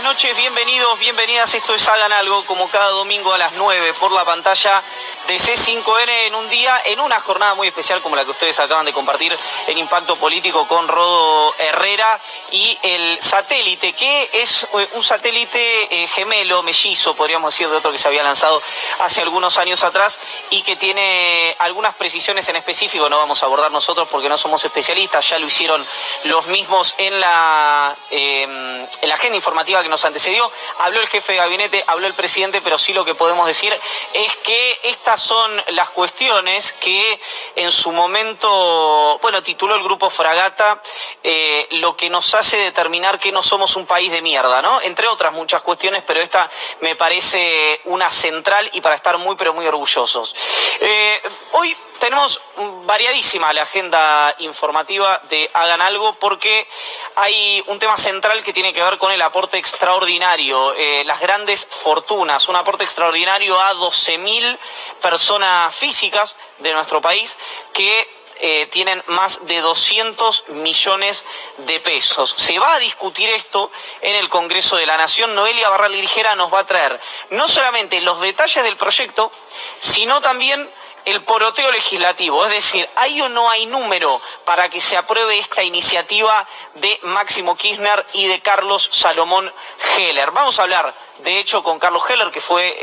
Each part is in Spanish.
buenas noches, bienvenidos, bienvenidas. Esto es Hagan Algo, como cada domingo a las 9 por la pantalla de C5N en un día, en una jornada muy especial como la que ustedes acaban de compartir en Impacto Político con Rodo Herrera y el satélite, que es un satélite gemelo, mellizo, podríamos decir, de otro que se había lanzado hace algunos años atrás y que tiene algunas precisiones en específico. No vamos a abordar nosotros porque no somos especialistas, ya lo hicieron los mismos en la agenda informativa que nos antecedió. Habló el jefe de gabinete, habló el presidente, pero sí lo que podemos decir es que estas son las cuestiones que en su momento, tituló el grupo Fragata, lo que nos hace determinar que no somos un país de mierda, ¿no? Entre otras muchas cuestiones, pero esta me parece una central y para estar muy, pero muy orgullosos. Hoy tenemos variadísima la agenda informativa de Hagan Algo porque hay un tema central que tiene que ver con el aporte extraordinario, las grandes fortunas, un aporte extraordinario a 12.000 personas físicas de nuestro país que tienen más de 200 millones de pesos. Se va a discutir esto en el Congreso de la Nación. Noelia Barral Grijera nos va a traer no solamente los detalles del proyecto, sino también el poroteo legislativo, es decir, ¿hay o no hay número para que se apruebe esta iniciativa de Máximo Kirchner y de Carlos Salomón Heller? Vamos a hablar, de hecho, con Carlos Heller, que fue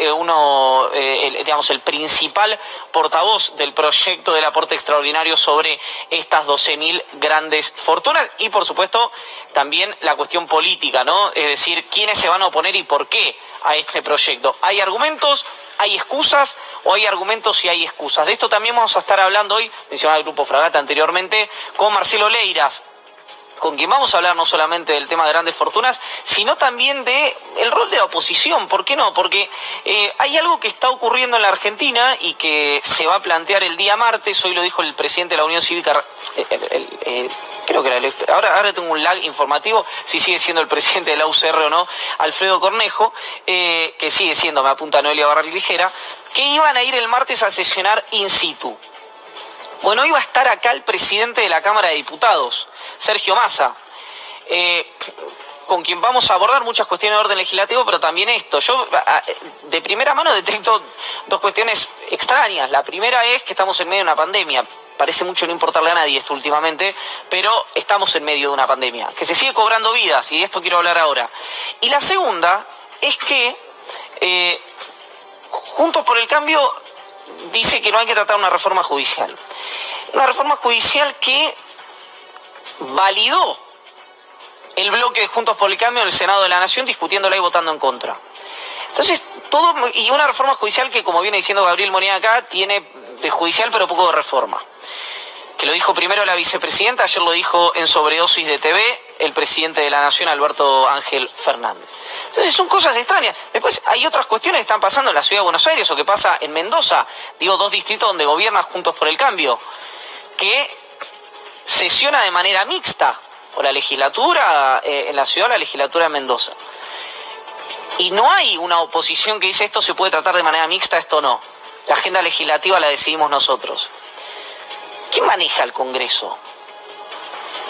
el principal portavoz del proyecto del aporte extraordinario sobre estas 12.000 grandes fortunas y, por supuesto, también la cuestión política, ¿no? Es decir, quiénes se van a oponer y por qué a este proyecto. ¿Hay argumentos? ¿Hay excusas o hay argumentos y hay excusas? De esto también vamos a estar hablando hoy, mencionaba el grupo Fragata anteriormente, con Marcelo Leiras, con quien vamos a hablar no solamente del tema de grandes fortunas, sino también de el rol de la oposición. ¿Por qué no? Porque hay algo que está ocurriendo en la Argentina y que se va a plantear el día martes. Hoy lo dijo el presidente de la Unión Cívica, creo que era ahora tengo un lag informativo, si sigue siendo el presidente de la UCR o no, Alfredo Cornejo, que sigue siendo, me apunta Noelia Barral Grijera, que iban a ir el martes a sesionar in situ. Bueno, iba a estar acá el presidente de la Cámara de Diputados, Sergio Massa, con quien vamos a abordar muchas cuestiones de orden legislativo, pero también esto. Yo de primera mano detecto dos cuestiones extrañas. La primera es que estamos en medio de una pandemia. Parece mucho no importarle a nadie esto últimamente, pero estamos en medio de una pandemia, que se sigue cobrando vidas, y de esto quiero hablar ahora. Y la segunda es que Juntos por el Cambio dice que no hay que tratar una reforma judicial. Una reforma judicial que validó el bloque de Juntos por el Cambio en el Senado de la Nación, discutiéndola y votando en contra. Entonces, y una reforma judicial que, como viene diciendo Gabriel Morena acá, tiene de judicial pero poco de reforma. Que lo dijo primero la vicepresidenta, ayer lo dijo en Sobredosis de TV el presidente de la Nación, Alberto Ángel Fernández. Entonces son cosas extrañas. Después hay otras cuestiones que están pasando en la ciudad de Buenos Aires o que pasa en Mendoza, dos distritos donde gobierna Juntos por el Cambio, que sesiona de manera mixta por la legislatura en la ciudad, la legislatura de Mendoza. Y no hay una oposición que dice esto se puede tratar de manera mixta, esto no. La agenda legislativa la decidimos nosotros. ¿Quién maneja el Congreso?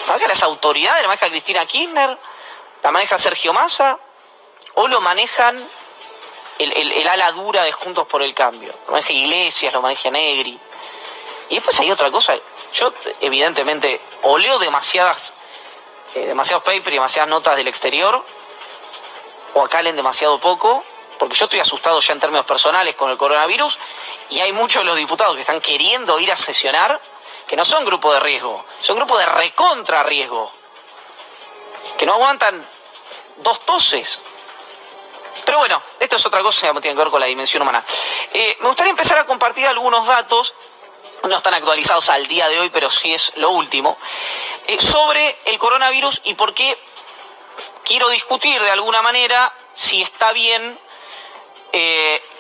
¿La maneja las autoridades? ¿La maneja Cristina Kirchner? ¿La maneja Sergio Massa? ¿O lo manejan el ala dura de Juntos por el Cambio? Lo maneja Iglesias, lo maneja Negri. Y después hay otra cosa. Yo, evidentemente, o leo demasiados papers y demasiadas notas del exterior, o acá leen demasiado poco, porque yo estoy asustado ya en términos personales con el coronavirus, y hay muchos de los diputados que están queriendo ir a sesionar, que no son grupo de riesgo, son grupo de recontra riesgo, que no aguantan 2 toses. Pero bueno, esto es otra cosa que tiene que ver con la dimensión humana. Me gustaría empezar a compartir algunos datos, no están actualizados al día de hoy, pero sí es lo último, sobre el coronavirus y por qué quiero discutir de alguna manera si está bien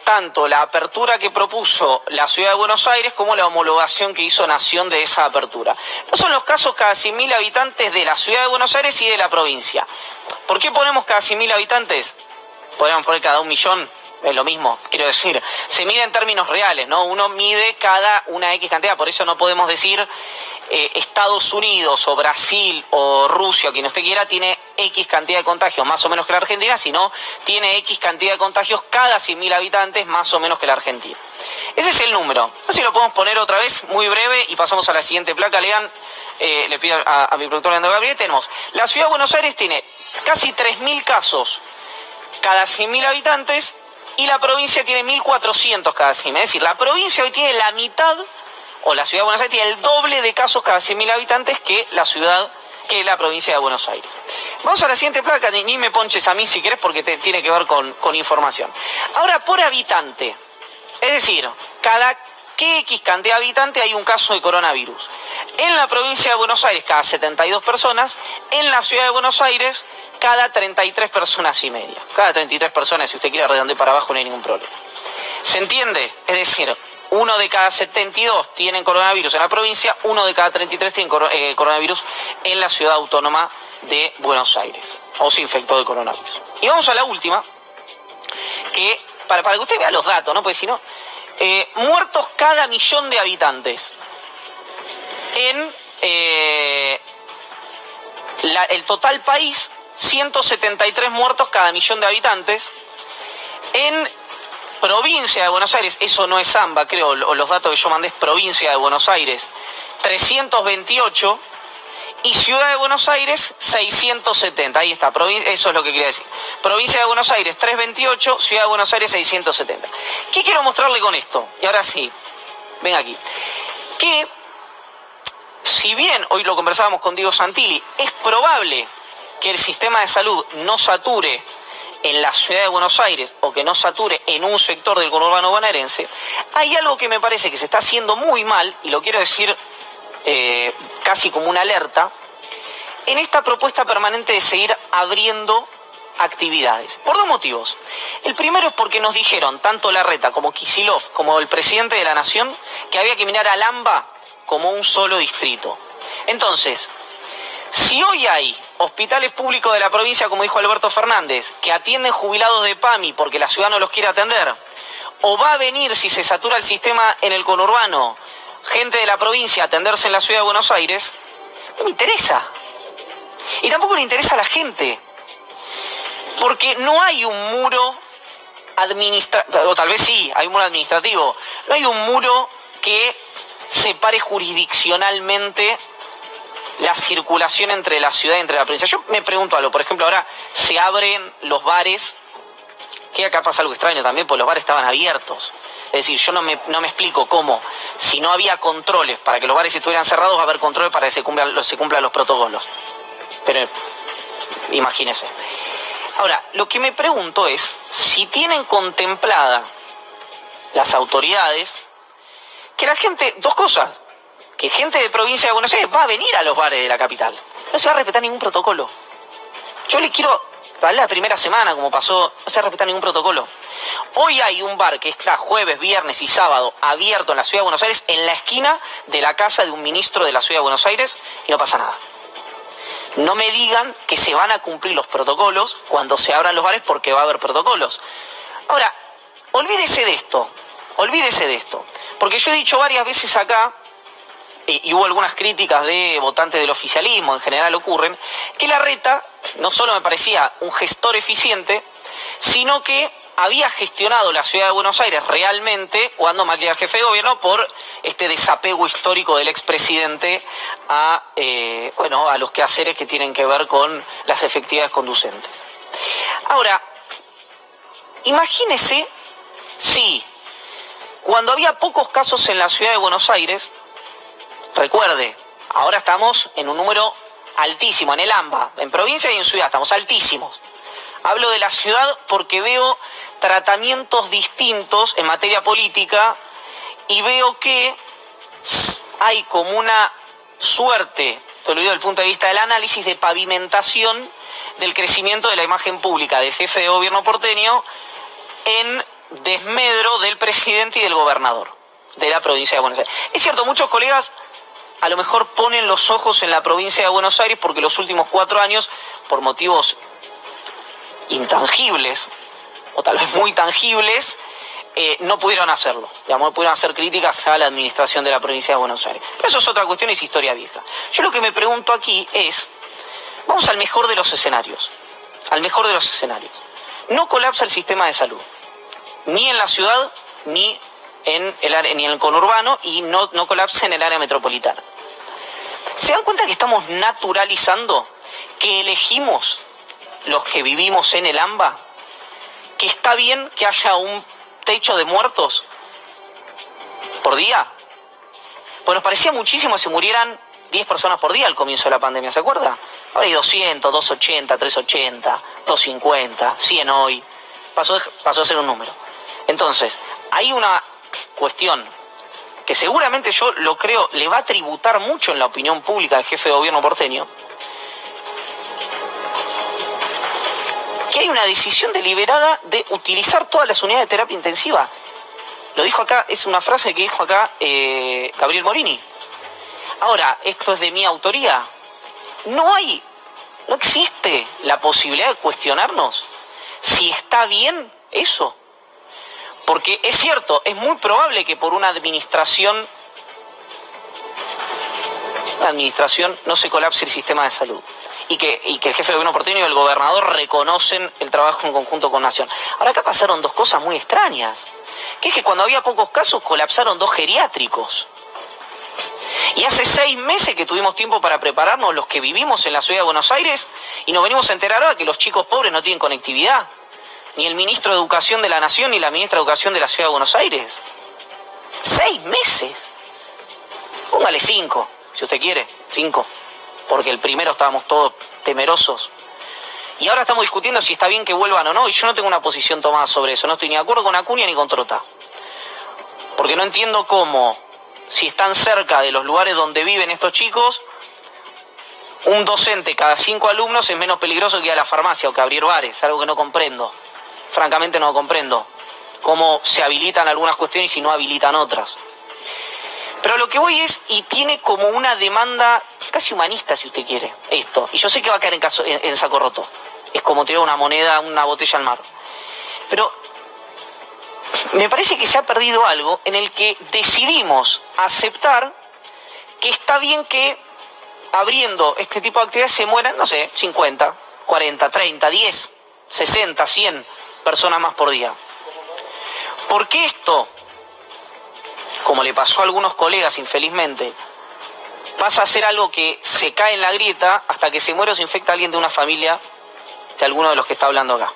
tanto la apertura que propuso la Ciudad de Buenos Aires como la homologación que hizo Nación de esa apertura. Estos son los casos cada 100.000 habitantes de la Ciudad de Buenos Aires y de la provincia. ¿Por qué ponemos cada 100.000 habitantes? Podríamos poner cada 1.000.000, es lo mismo, quiero decir. Se mide en términos reales, ¿no? Uno mide cada una X cantidad, por eso no podemos decir Estados Unidos o Brasil o Rusia, quien usted quiera, tiene X cantidad de contagios más o menos que la Argentina, sino tiene X cantidad de contagios cada 100.000 habitantes más o menos que la Argentina. Ese es el número. No sé si lo podemos poner otra vez, muy breve, y pasamos a la siguiente placa. Lean, le pido a mi productor Leandro Gabriel. Tenemos, la ciudad de Buenos Aires tiene casi 3.000 casos cada 100.000 habitantes y la provincia tiene 1.400 cada 100.000. Es decir, la provincia hoy tiene la mitad, o la ciudad de Buenos Aires tiene el doble de casos cada 100.000 habitantes que la provincia de Buenos Aires. Vamos a la siguiente placa, ni me ponches a mí si querés porque tiene que ver con información. Ahora, por habitante, es decir, cada X cantidad de habitantes hay un caso de coronavirus. En la provincia de Buenos Aires, cada 72 personas, en la ciudad de Buenos Aires, cada 33 personas y media. Cada 33 personas, si usted quiere redondear para abajo, no hay ningún problema. ¿Se entiende? Es decir, 1 de cada 72 tienen coronavirus en la provincia, 1 de cada 33 tienen coronavirus en la ciudad autónoma de Buenos Aires, o se infectó de coronavirus. Y vamos a la última, que para que usted vea los datos, ¿no? Porque si no, muertos cada millón de habitantes. En el total país, 173 muertos cada millón de habitantes. En provincia de Buenos Aires, eso no es AMBA, creo, los datos que yo mandé es provincia de Buenos Aires, 328, y ciudad de Buenos Aires, 670, ahí está, eso es lo que quería decir. Provincia de Buenos Aires, 328, ciudad de Buenos Aires, 670. ¿Qué quiero mostrarle con esto? Y ahora sí, ven aquí. Que, si bien hoy lo conversábamos con Diego Santilli, es probable que el sistema de salud no sature en la ciudad de Buenos Aires o que no sature en un sector del conurbano bonaerense, hay algo que me parece que se está haciendo muy mal, y lo quiero decir casi como una alerta, en esta propuesta permanente de seguir abriendo actividades. Por dos motivos. El primero es porque nos dijeron, tanto Larreta como Kicillof, como el presidente de la Nación, que había que mirar al AMBA como un solo distrito. Entonces, si hoy hay hospitales públicos de la provincia, como dijo Alberto Fernández, que atienden jubilados de PAMI porque la ciudad no los quiere atender, o va a venir, si se satura el sistema en el conurbano, gente de la provincia a atenderse en la ciudad de Buenos Aires, no me interesa. Y tampoco le interesa a la gente. Porque no hay un muro administrativo, o tal vez sí, hay un muro administrativo, no hay un muro que separe jurisdiccionalmente la circulación entre la ciudad y entre la provincia. Yo me pregunto algo, por ejemplo, ahora se abren los bares, que acá pasa algo extraño también, porque los bares estaban abiertos. Es decir, yo no me explico cómo, si no había controles para que los bares estuvieran cerrados, va a haber controles para que se cumplan los protocolos. Pero imagínese. Ahora, lo que me pregunto es si tienen contemplada las autoridades que la gente, dos cosas, que gente de provincia de Buenos Aires va a venir a los bares de la capital. No se va a respetar ningún protocolo. Yo le quiero, para la primera semana, como pasó, no se va a respetar ningún protocolo. Hoy hay un bar que está jueves, viernes y sábado abierto en la ciudad de Buenos Aires, en la esquina de la casa de un ministro de la ciudad de Buenos Aires, y no pasa nada. No me digan que se van a cumplir los protocolos cuando se abran los bares, porque va a haber protocolos. Ahora, olvídese de esto, porque yo he dicho varias veces acá, y hubo algunas críticas de votantes del oficialismo, en general ocurren, que Larreta no solo me parecía un gestor eficiente, sino que había gestionado la ciudad de Buenos Aires realmente cuando Macri era jefe de gobierno por este desapego histórico del expresidente a los quehaceres que tienen que ver con las efectividades conducentes. Ahora, imagínese si cuando había pocos casos en la ciudad de Buenos Aires, recuerde, ahora estamos en un número altísimo, en el AMBA, en provincia y en ciudad, estamos altísimos. Hablo de la ciudad porque veo tratamientos distintos en materia política y veo que hay como una suerte, te lo digo desde el punto de vista del análisis, de pavimentación del crecimiento de la imagen pública del jefe de gobierno porteño en desmedro del presidente y del gobernador de la provincia de Buenos Aires. Es cierto, muchos colegas a lo mejor ponen los ojos en la provincia de Buenos Aires porque los últimos 4 años, por motivos intangibles, o tal vez muy tangibles, no pudieron hacerlo. Digamos, no pudieron hacer críticas a la administración de la provincia de Buenos Aires. Pero eso es otra cuestión, es historia vieja. Yo lo que me pregunto aquí es, vamos al mejor de los escenarios. Al mejor de los escenarios. No colapsa el sistema de salud. Ni en la ciudad, ni en el conurbano, y no colapsa en el área metropolitana. ¿Se dan cuenta que estamos naturalizando que elegimos los que vivimos en el AMBA? ¿Que está bien que haya un techo de muertos por día? Pues nos parecía muchísimo que se murieran 10 personas por día al comienzo de la pandemia, ¿se acuerda? Ahora hay 200, 280, 380, 250, 100 hoy. Pasó a ser un número. Entonces, hay una cuestión que seguramente, yo lo creo, le va a tributar mucho en la opinión pública al jefe de gobierno porteño, que hay una decisión deliberada de utilizar todas las unidades de terapia intensiva. Lo dijo acá, es una frase que dijo acá Gabriel Morini. Ahora, esto es de mi autoría. No existe la posibilidad de cuestionarnos si está bien eso. Porque es cierto, es muy probable que por una administración no se colapse el sistema de salud. Y que el jefe de gobierno porteño y el gobernador reconocen el trabajo en conjunto con Nación. Ahora acá pasaron dos cosas muy extrañas. Que es que cuando había pocos casos colapsaron 2 geriátricos. Y hace 6 meses que tuvimos tiempo para prepararnos los que vivimos en la ciudad de Buenos Aires y nos venimos a enterar ahora que los chicos pobres no tienen conectividad. Ni el ministro de Educación de la Nación ni la ministra de Educación de la ciudad de Buenos Aires. 6 meses. Póngale 5, si usted quiere, 5. Porque el primero estábamos todos temerosos. Y ahora estamos discutiendo si está bien que vuelvan o no, y yo no tengo una posición tomada sobre eso. No estoy ni de acuerdo con Acuña ni con Trota. Porque no entiendo cómo, si están cerca de los lugares donde viven estos chicos, un docente cada 5 alumnos es menos peligroso que ir a la farmacia o que abrir bares. Algo que no comprendo. Francamente no comprendo cómo se habilitan algunas cuestiones y no habilitan otras. Pero lo que voy es, y tiene como una demanda casi humanista, si usted quiere, esto. Y yo sé que va a caer en saco roto. Es como tirar una moneda, una botella al mar. Pero me parece que se ha perdido algo en el que decidimos aceptar que está bien que abriendo este tipo de actividades se mueran, no sé, 50, 40, 30, 10, 60, 100 personas más por día. ¿Por qué esto, como le pasó a algunos colegas infelizmente, pasa a ser algo que se cae en la grieta hasta que se muere o se infecta alguien de una familia de alguno de los que está hablando acá?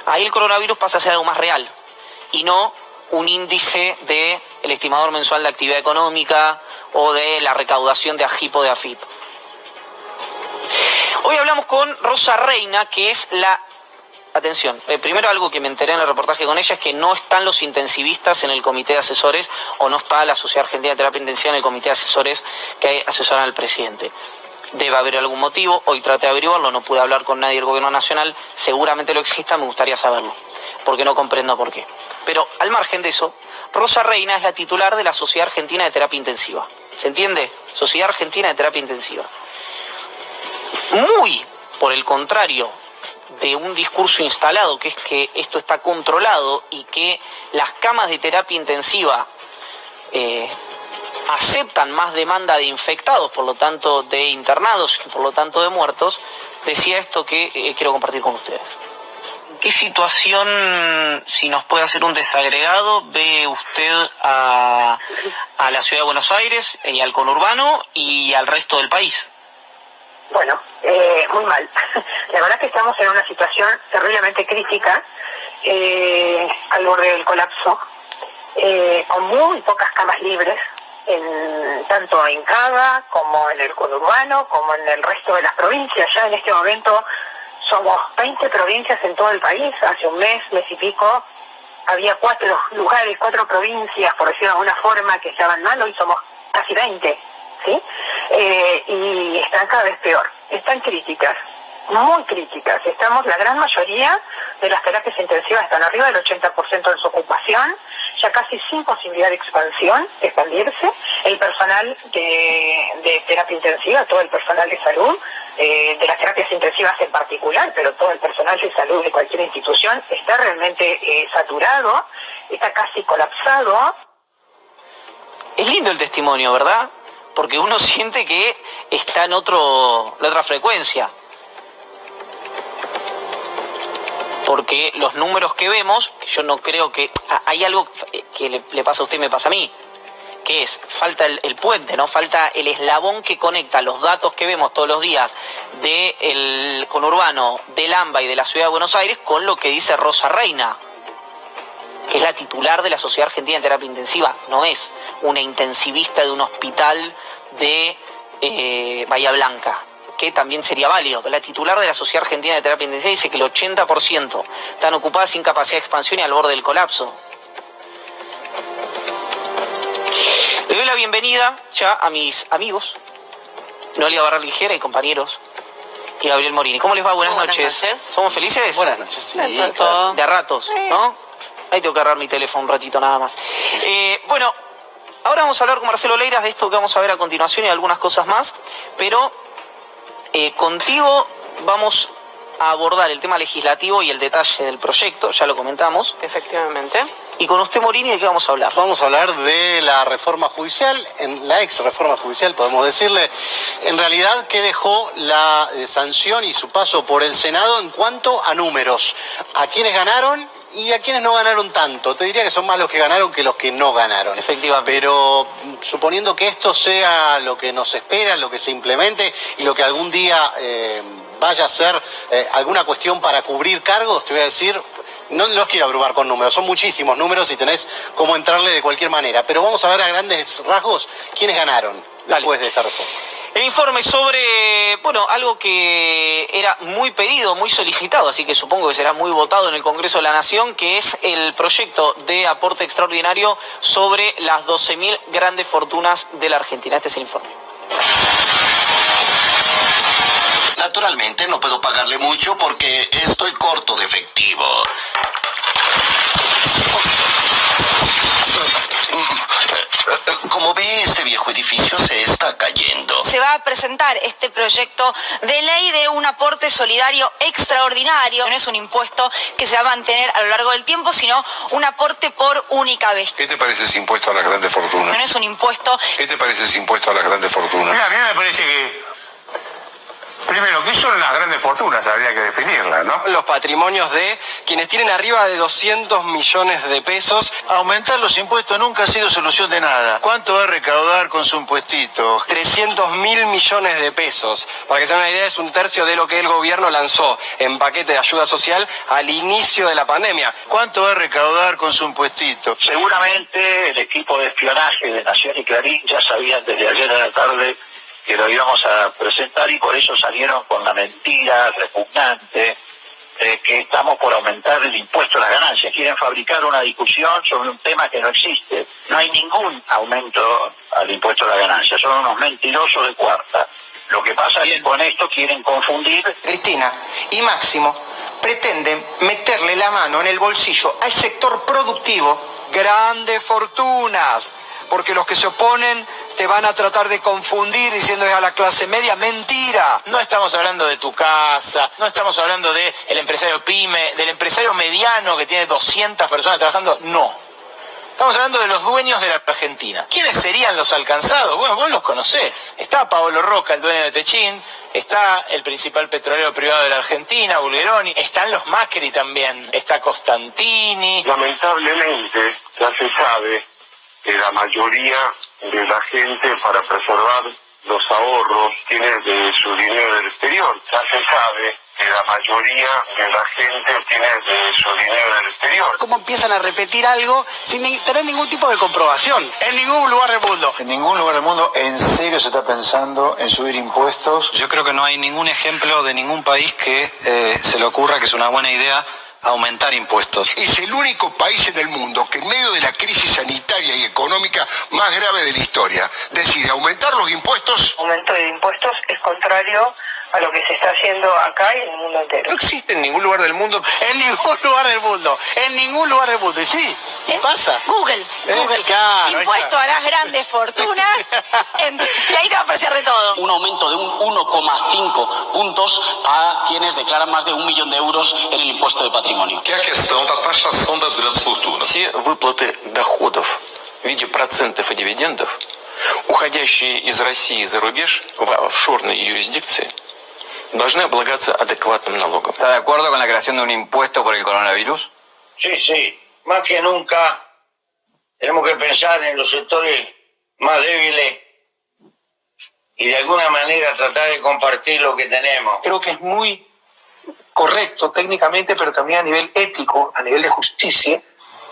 Ahí el coronavirus pasa a ser algo más real y no un índice del estimador mensual de actividad económica o de la recaudación de AGIP o de AFIP. Hoy hablamos con Rosa Reina, que es la... Atención, primero algo que me enteré en el reportaje con ella es que no están los intensivistas en el comité de asesores, o no está la Sociedad Argentina de Terapia Intensiva en el comité de asesores que asesoran al presidente. Debe haber algún motivo, hoy traté de averiguarlo, no pude hablar con nadie del gobierno nacional, seguramente lo exista, me gustaría saberlo, porque no comprendo por qué. Pero al margen de eso, Rosa Reina es la titular de la Sociedad Argentina de Terapia Intensiva. ¿Se entiende? Sociedad Argentina de Terapia Intensiva. Muy por el contrario de un discurso instalado, que es que esto está controlado y que las camas de terapia intensiva aceptan más demanda de infectados, por lo tanto de internados y por lo tanto de muertos, decía esto que quiero compartir con ustedes. ¿Qué situación, si nos puede hacer un desagregado, ve usted a la ciudad de Buenos Aires y al conurbano y al resto del país? Bueno, muy mal. La verdad que estamos en una situación terriblemente crítica, al borde del colapso, con muy pocas camas libres, tanto en Cava como en el conurbano, como en el resto de las provincias. Ya en este momento somos 20 provincias en todo el país. Hace un mes y pico, había 4 lugares, 4 provincias, por decirlo de alguna forma, que estaban mal. Hoy somos casi 20. ¿Sí? Y están cada vez peor, están críticas, muy críticas. La gran mayoría de las terapias intensivas están arriba del 80% de su ocupación, ya casi sin posibilidad de expandirse. El personal de terapia intensiva, todo el personal de salud, de las terapias intensivas en particular, pero todo el personal de salud de cualquier institución está realmente saturado. está casi colapsado. Es lindo el testimonio, ¿verdad? Porque uno siente que está en otra frecuencia. Porque los números que vemos, que yo no creo que... Hay algo que le pasa a usted y me pasa a mí, que es, falta el puente, ¿no? Falta el eslabón que conecta los datos que vemos todos los días del conurbano, del AMBA y de la Ciudad de Buenos Aires con lo que dice Rosa Reina, que es la titular de la Sociedad Argentina de Terapia Intensiva. No es una intensivista de un hospital de Bahía Blanca, que también sería válido. La titular de la Sociedad Argentina de Terapia Intensiva dice que el 80% están ocupadas sin capacidad de expansión y al borde del colapso. Le doy la bienvenida ya a mis amigos, Noelia Barral-Ligera y compañeros, y Gabriel Morini. ¿Cómo les va? Buenas noches. ¿Somos felices? Buenas noches, sí. De a ratos, ¿no? Ahí tengo que agarrar mi teléfono un ratito nada más. Bueno, ahora vamos a hablar con Marcelo Leiras de esto que vamos a ver a continuación y algunas cosas más, pero contigo vamos a abordar el tema legislativo y el detalle del proyecto, ya lo comentamos. Efectivamente. Y con usted, Morini, ¿de qué vamos a hablar? Vamos a hablar de la reforma judicial, la ex reforma judicial, podemos decirle, en realidad, que dejó la sanción y su paso por el Senado en cuanto a números, a quienes ganaron y a quienes no ganaron tanto. Te diría que son más los que ganaron que los que no ganaron. Efectivamente. Pero suponiendo que esto sea lo que nos espera, lo que se implemente y lo que algún día vaya a ser alguna cuestión para cubrir cargos, te voy a decir, no los quiero abrumar con números, son muchísimos números y tenés cómo entrarle de cualquier manera. Pero vamos a ver a grandes rasgos quiénes ganaron después de esta reforma. El informe sobre, bueno, algo que era muy pedido, muy solicitado, así que supongo que será muy votado en el Congreso de la Nación, que es el proyecto de aporte extraordinario sobre las 12.000 grandes fortunas de la Argentina. Este es el informe. Naturalmente no puedo pagarle mucho porque estoy corto de efectivo. Como ve, este viejo edificio se está cayendo. Se va a presentar este proyecto de ley de un aporte solidario extraordinario. No es un impuesto que se va a mantener a lo largo del tiempo, sino un aporte por única vez. ¿Qué te parece ese impuesto a las grandes fortunas? No es un impuesto... ¿Qué te parece ese impuesto a las grandes fortunas? Mira, a mí me parece que... Primero, ¿qué son las grandes fortunas? Habría que definirlas, ¿no? Los patrimonios de quienes tienen arriba de 200 millones de pesos. Aumentar los impuestos nunca ha sido solución de nada. ¿Cuánto va a recaudar con su impuestito? 300.000 millones de pesos. Para que se den una idea, es un tercio de lo que el gobierno lanzó en paquete de ayuda social al inicio de la pandemia. ¿Cuánto va a recaudar con su impuestito? Seguramente el equipo de espionaje de Nación y Clarín ya sabían desde ayer a la tarde que lo íbamos a presentar y por eso salieron con la mentira repugnante que estamos por aumentar el impuesto a las ganancias. Quieren fabricar una discusión sobre un tema que no existe. No hay ningún aumento al impuesto a las ganancias, son unos mentirosos de cuarta. Lo que pasa es que con esto quieren confundir. Cristina y Máximo pretenden meterle la mano en el bolsillo al sector productivo. Grandes fortunas, porque los que se oponen te van a tratar de confundir diciendo es a la clase media. ¡Mentira! No estamos hablando de tu casa, no estamos hablando del empresario pyme, del empresario mediano que tiene 200 personas trabajando, no. Estamos hablando de los dueños de la Argentina. ¿Quiénes serían los alcanzados? Bueno, vos los conocés. Está Paolo Roca, el dueño de Techint, está el principal petrolero privado de la Argentina, Bulgeroni, están los Macri también, está Costantini. Lamentablemente, ya se sabe que la mayoría de la gente, para preservar los ahorros, tiene su dinero del exterior. Ya se sabe que la mayoría de la gente tiene su dinero del exterior. ¿Cómo empiezan a repetir algo sin tener ningún tipo de comprobación? En ningún lugar del mundo. En ningún lugar del mundo en serio se está pensando en subir impuestos. Yo creo que no hay ningún ejemplo de ningún país que se le ocurra que es una buena idea aumentar impuestos. Es el único país en el mundo que en medio de la crisis sanitaria y económica más grave de la historia decide aumentar los impuestos. El aumento de impuestos es contrario a lo que se está haciendo acá y en el mundo entero. No existe en ningún lugar del mundo. En ningún lugar del mundo. En ningún lugar del mundo. Y sí, pasa. Google. Claro, Impuesto a las grandes fortunas. Y ahí te va a aparecer de todo. Un aumento de un 1,5 puntos a quienes declaran más de 1 millón de euros en el impuesto de patrimonio. Que a questão da taxação das grandes fortunas. Все выплаты доходов в виде процентов и дивидендов, уходящие из России за рубеж в офшорные юрисдикции, должны облагаться адекватным налогом. ¿Está de acuerdo con la creación de un impuesto por el coronavirus? Sí. Más que nunca tenemos que pensar en los sectores más débiles y de alguna manera tratar de compartir lo que tenemos. Creo que es muy correcto técnicamente, pero también a nivel ético, a nivel de justicia,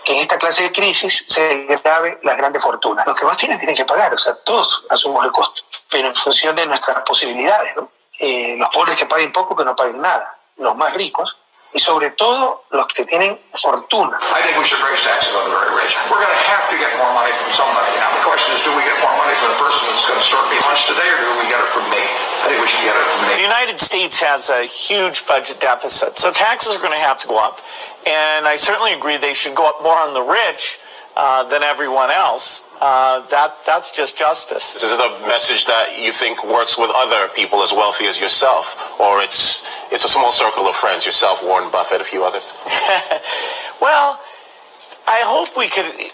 que en esta clase de crisis se grave las grandes fortunas. Los que más tienen que pagar, o sea, todos asumimos el costo, pero en función de nuestras posibilidades, ¿no? Los pobres que paguen poco, que no paguen nada, los más ricos, y sobre todo los que tienen fortuna. I think we should raise taxes on the very rich. We're going to have to get more money from somebody. Now the question is, do we get more money from the person that's going to serve me lunch today, or do we get it from me? I think we should get it from me. The United States has a huge budget deficit, so taxes are going to have to go up. And I certainly agree they should go up more on the rich than everyone else. That's just justice. This is a message that you think works with other people as wealthy as yourself, or it's a small circle of friends, yourself, Warren Buffett, a few others? Well, I hope we could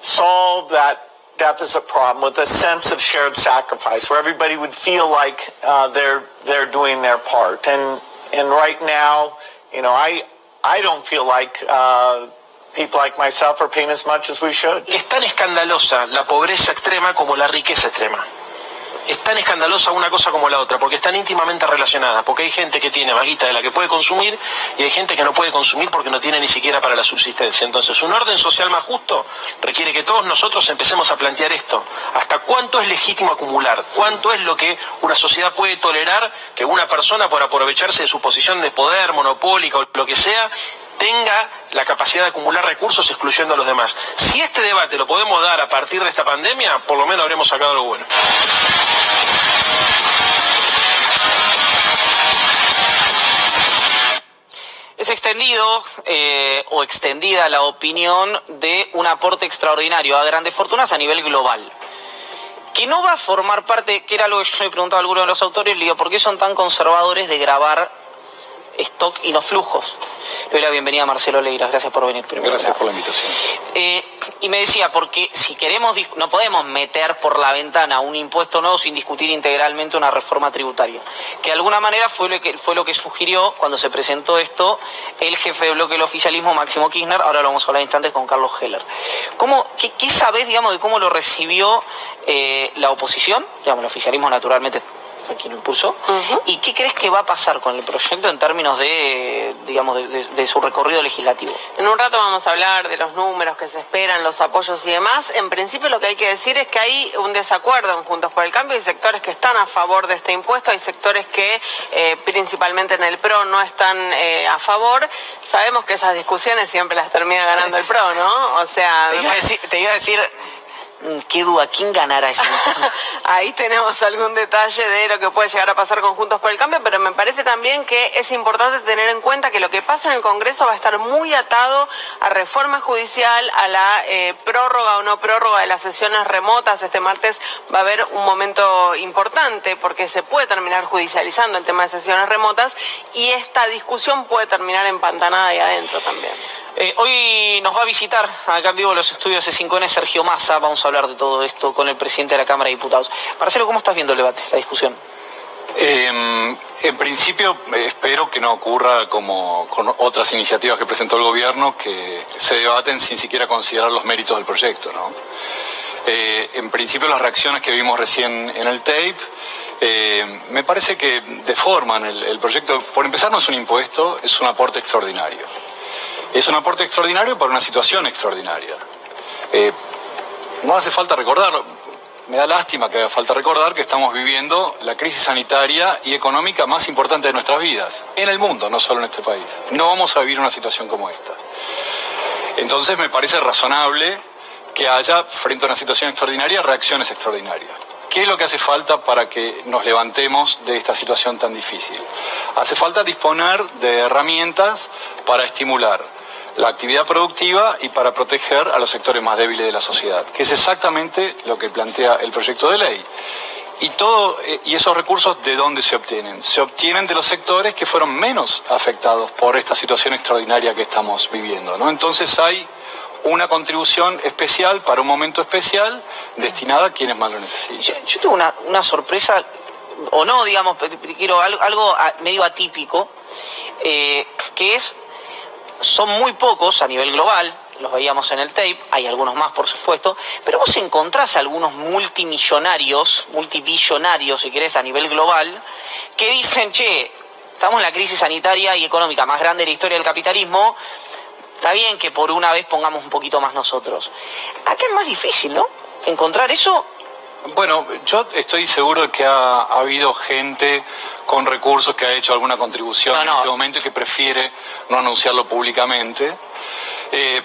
solve that deficit problem with a sense of shared sacrifice, where everybody would feel like they're doing their part. And right now, you know, I don't feel like people like myself are paying as much as we should. Es tan escandalosa la pobreza extrema como la riqueza extrema. Es tan escandalosa una cosa como la otra, porque están íntimamente relacionadas, porque hay gente que tiene más guita de la que puede consumir y hay gente que no puede consumir porque no tiene ni siquiera para la subsistencia. Entonces, un orden social más justo requiere que todos nosotros empecemos a plantear esto. ¿Hasta cuánto es legítimo acumular? ¿Cuánto es lo que una sociedad puede tolerar que una persona, por aprovecharse de su posición de poder, monopólica o lo que sea, tenga la capacidad de acumular recursos excluyendo a los demás? Si este debate lo podemos dar a partir de esta pandemia, por lo menos habremos sacado algo bueno. Es extendido o extendida la opinión de un aporte extraordinario a grandes fortunas a nivel global, que no va a formar parte, que era algo que yo le preguntaba a alguno de los autores, le digo, ¿por qué son tan conservadores de grabar stock y no flujos? Le doy la bienvenida a Marcelo Leiras, gracias por venir. Gracias por la invitación. Y me decía, porque si queremos, no podemos meter por la ventana un impuesto nuevo sin discutir integralmente una reforma tributaria, que de alguna manera fue lo que sugirió cuando se presentó esto el jefe de bloque del oficialismo, Máximo Kirchner. Ahora lo vamos a hablar instantes con Carlos Heller. ¿Qué sabés, digamos, de cómo lo recibió la oposición? Digamos, el oficialismo naturalmente fue quien lo impulsó. ¿Y qué crees que va a pasar con el proyecto en términos de, digamos, de su recorrido legislativo? En un rato vamos a hablar de los números que se esperan, los apoyos y demás. En principio lo que hay que decir es que hay un desacuerdo en Juntos por el Cambio. Hay sectores que están a favor de este impuesto, hay sectores que principalmente en el PRO no están a favor. Sabemos que esas discusiones siempre las termina ganando el PRO, ¿no? O sea... Te iba a decir qué duda, ¿quién ganará ese impuesto? Ahí tenemos algún detalle de lo que puede llegar a pasar con Juntos por el Cambio, pero me parece también que es importante tener en cuenta que lo que pasa en el Congreso va a estar muy atado a reforma judicial, a la prórroga o no prórroga de las sesiones remotas. Este martes va a haber un momento importante porque se puede terminar judicializando el tema de sesiones remotas y esta discusión puede terminar empantanada ahí adentro también. Hoy nos va a visitar acá en vivo los estudios C5N Sergio Massa. Vamos a hablar de todo esto con el presidente de la Cámara de Diputados. Marcelo, ¿cómo estás viendo el debate, la discusión? En principio espero que no ocurra como con otras iniciativas que presentó el gobierno, que se debaten sin siquiera considerar los méritos del proyecto, ¿no? En principio las reacciones que vimos recién en el tape me parece que deforman el proyecto. Por empezar, no es un impuesto, es un aporte extraordinario. Es un aporte extraordinario para una situación extraordinaria. No hace falta recordarlo. Me da lástima que haga falta recordar que estamos viviendo la crisis sanitaria y económica más importante de nuestras vidas. En el mundo, no solo en este país. No vamos a vivir una situación como esta. Entonces me parece razonable que haya, frente a una situación extraordinaria, reacciones extraordinarias. ¿Qué es lo que hace falta para que nos levantemos de esta situación tan difícil? Hace falta disponer de herramientas para estimular la actividad productiva y para proteger a los sectores más débiles de la sociedad, que es exactamente lo que plantea el proyecto de ley. Y esos recursos, ¿de dónde se obtienen? Se obtienen de los sectores que fueron menos afectados por esta situación extraordinaria que estamos viviendo, ¿no? Entonces hay una contribución especial para un momento especial destinada a quienes más lo necesitan. Yo tengo una sorpresa, o no, digamos, quiero algo medio atípico, que son muy pocos a nivel global, los veíamos en el tape, hay algunos más por supuesto, pero vos encontrás algunos multimillonarios, multibillonarios si querés a nivel global, que dicen, che, estamos en la crisis sanitaria y económica más grande de la historia del capitalismo, está bien que por una vez pongamos un poquito más nosotros. Acá es más difícil, ¿no? Encontrar eso. Bueno, yo estoy seguro de que ha habido gente con recursos que ha hecho alguna contribución en este momento y que prefiere no anunciarlo públicamente.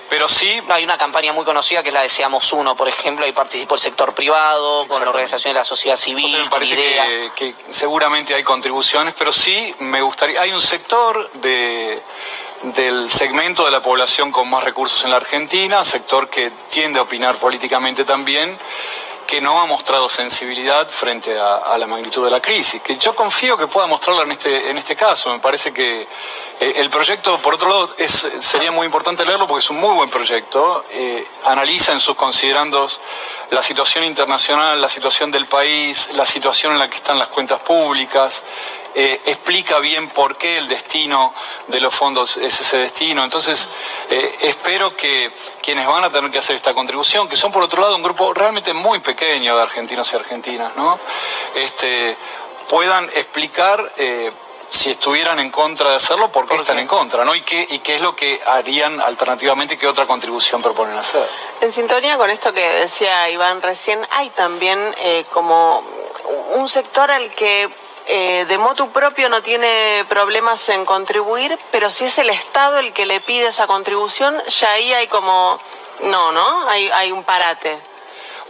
Pero sí... No, hay una campaña muy conocida que es la de Seamos Uno, por ejemplo, ahí participó el sector privado, con la organización de la sociedad civil. Entonces me parece que seguramente hay contribuciones, pero sí me gustaría... Hay un sector del segmento de la población con más recursos en la Argentina, sector que tiende a opinar políticamente también, que no ha mostrado sensibilidad frente a la magnitud de la crisis, que yo confío que pueda mostrarla en este caso. Me parece que el proyecto, por otro lado, sería muy importante leerlo porque es un muy buen proyecto, analiza en sus considerandos la situación internacional, la situación del país, la situación en la que están las cuentas públicas, explica bien por qué el destino de los fondos es ese destino. Entonces, espero que quienes van a tener que hacer esta contribución, que son por otro lado un grupo realmente muy pequeño de argentinos y argentinas, ¿no? Puedan explicar si estuvieran en contra de hacerlo, por qué están en contra, ¿no? Y qué es lo que harían alternativamente, qué otra contribución proponen hacer. En sintonía con esto que decía Iván recién, hay también como un sector al que de motu propio no tiene problemas en contribuir, pero si es el Estado el que le pide esa contribución, ya ahí hay como... No, hay un parate.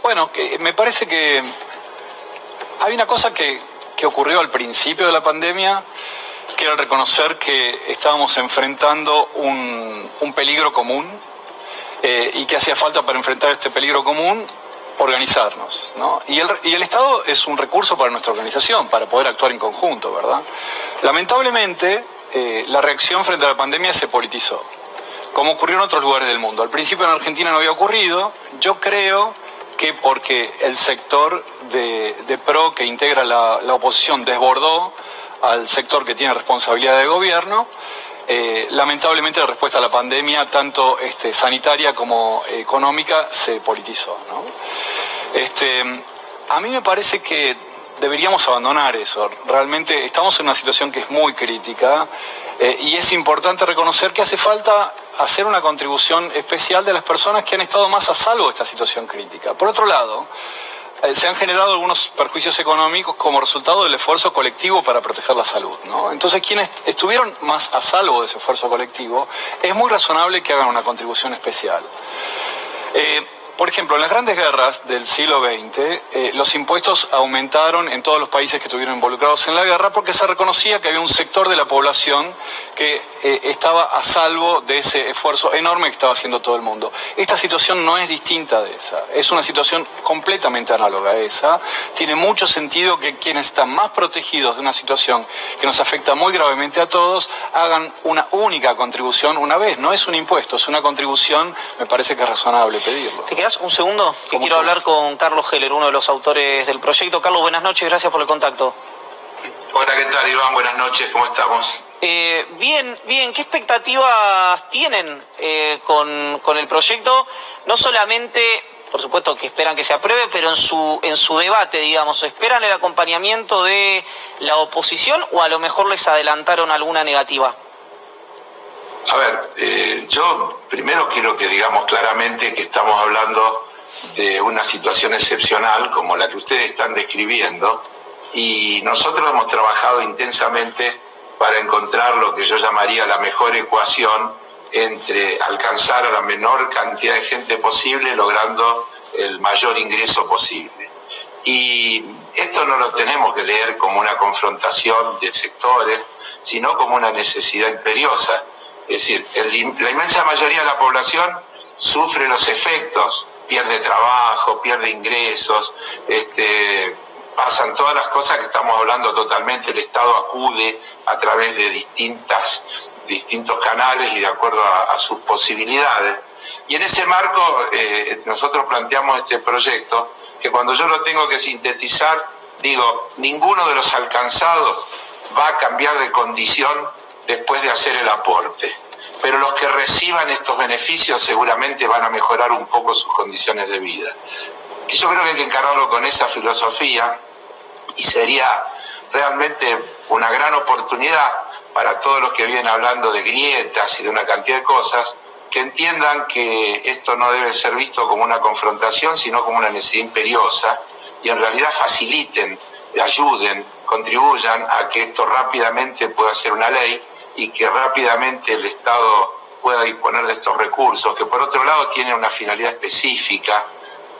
Bueno, me parece que hay una cosa que ocurrió al principio de la pandemia, que era el reconocer que estábamos enfrentando un peligro común y que hacía falta para enfrentar este peligro común organizarnos, ¿no? Y el Estado es un recurso para nuestra organización, para poder actuar en conjunto, ¿verdad? Lamentablemente, la reacción frente a la pandemia se politizó, como ocurrió en otros lugares del mundo. Al principio en Argentina no había ocurrido, yo creo que porque el sector de PRO que integra la oposición desbordó al sector que tiene responsabilidad de gobierno. Lamentablemente la respuesta a la pandemia, tanto sanitaria como económica, se politizó, ¿no? A mí me parece que deberíamos abandonar eso. Realmente estamos en una situación que es muy crítica y es importante reconocer que hace falta hacer una contribución especial de las personas que han estado más a salvo de esta situación crítica. Por otro lado, se han generado algunos perjuicios económicos como resultado del esfuerzo colectivo para proteger la salud, ¿no? Entonces, quienes estuvieron más a salvo de ese esfuerzo colectivo, es muy razonable que hagan una contribución especial. Por ejemplo, en las grandes guerras del siglo XX, los impuestos aumentaron en todos los países que estuvieron involucrados en la guerra porque se reconocía que había un sector de la población que estaba a salvo de ese esfuerzo enorme que estaba haciendo todo el mundo. Esta situación no es distinta de esa, es una situación completamente análoga a esa. Tiene mucho sentido que quienes están más protegidos de una situación que nos afecta muy gravemente a todos, hagan una única contribución una vez. No es un impuesto, es una contribución, me parece que es razonable pedirlo. Un segundo, que quiero hablar con Carlos Heller, uno de los autores del proyecto. Carlos, buenas noches, gracias por el contacto. Hola, ¿qué tal, Iván? Buenas noches, ¿cómo estamos? Bien, ¿qué expectativas tienen con el proyecto? No solamente, por supuesto, que esperan que se apruebe, pero en su debate, digamos, ¿esperan el acompañamiento de la oposición o a lo mejor les adelantaron alguna negativa? A ver, yo primero quiero que digamos claramente que estamos hablando de una situación excepcional como la que ustedes están describiendo y nosotros hemos trabajado intensamente para encontrar lo que yo llamaría la mejor ecuación entre alcanzar a la menor cantidad de gente posible logrando el mayor ingreso posible. Y esto no lo tenemos que leer como una confrontación de sectores, sino como una necesidad imperiosa. Es decir, la inmensa mayoría de la población sufre los efectos, pierde trabajo, pierde ingresos, pasan todas las cosas que estamos hablando totalmente. El Estado acude a través de distintos canales y de acuerdo a sus posibilidades. Y en ese marco nosotros planteamos este proyecto, que cuando yo lo tengo que sintetizar, digo, ninguno de los alcanzados va a cambiar de condición después de hacer el aporte, pero los que reciban estos beneficios seguramente van a mejorar un poco sus condiciones de vida. Y yo creo que hay que encararlo con esa filosofía, y sería realmente una gran oportunidad para todos los que vienen hablando de grietas y de una cantidad de cosas, que entiendan que esto no debe ser visto como una confrontación, sino como una necesidad imperiosa, y en realidad faciliten, ayuden, contribuyan a que esto rápidamente pueda ser una ley y que rápidamente el Estado pueda disponer de estos recursos, que por otro lado tienen una finalidad específica.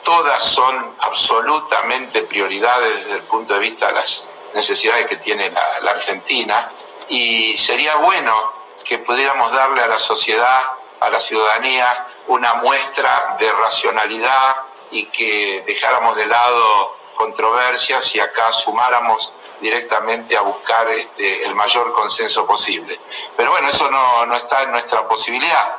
Todas son absolutamente prioridades desde el punto de vista de las necesidades que tiene la Argentina, y sería bueno que pudiéramos darle a la sociedad, a la ciudadanía, una muestra de racionalidad y que dejáramos de lado controversias y acá sumáramos directamente a buscar el mayor consenso posible. Pero bueno, eso no está en nuestra posibilidad.